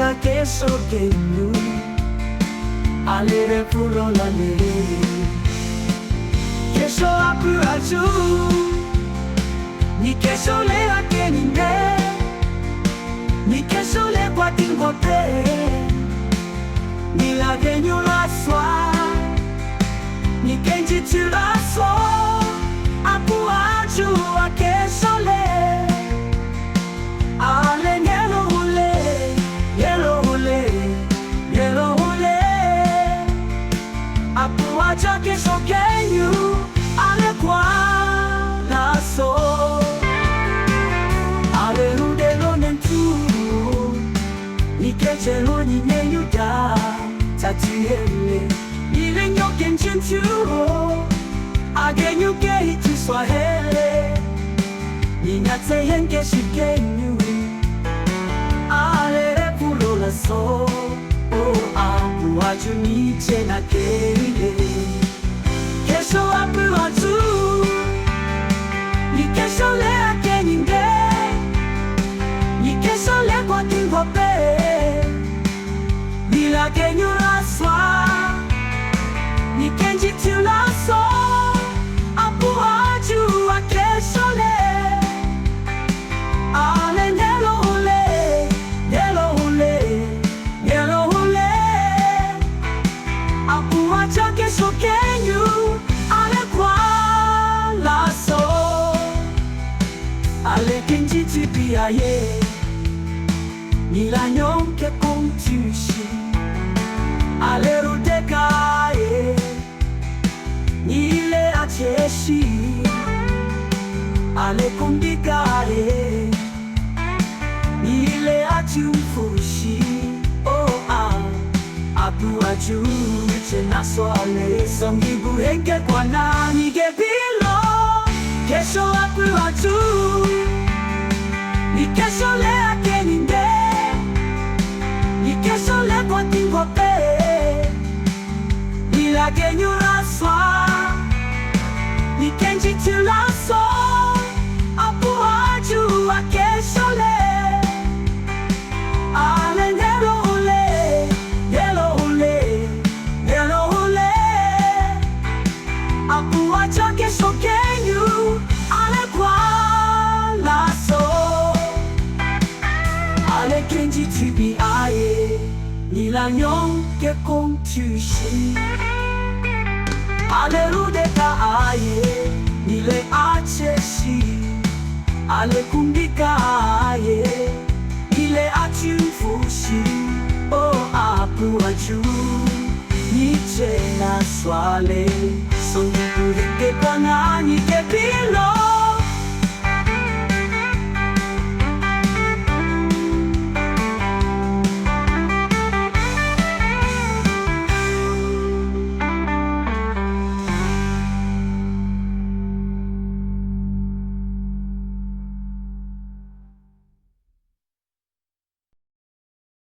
nila kesho kenyu alere pulo lane kesho apu aju ni kesho le akeninde ni kesho le kwa tingote nila kenyu la swa ni kenji tula so apu aju a kesho le ale yellow hule yellow hule yellow hule apu aja kesho kenyu ale kwa naso ale rudelo nentu ni kechelo ni nyeyuda tatiele ile nyoke nchintu agenyu keiti swahele ni nyate yenke shikenyu ale pulo la so apu aju ni chena keile kesho apu aju ni kesho le akeninde ni kesho le kwa tingope ni la kenyu la swa ni kenji tu la so apu aju a kesho le ale yellow hule yellow hule yellow hule apu aja kesho kenyu ale kwa laso ale kenji tipi aye ni la nyonke kontushi ale rudeka aye ni ile acheshi ale kundika aye ni ile atumfushi apu aju chena swale songibu henke kwa nani gebilo kesho apu aju ni kesho le akeninde ni kesho le kwa tingope ni la kenyu raswa ni kenji tulaso apu aju a kesho le ale yellow hule yellow hule yellow hule apu aja kesho kenyu ale kwa laso ale kenji tibi aye ni la nyonke kontushi ale rudeka aye ni le acheshi ale kundika aye ni le atumfushi apu aju ni chena swale songibu heke kwa nani gebilo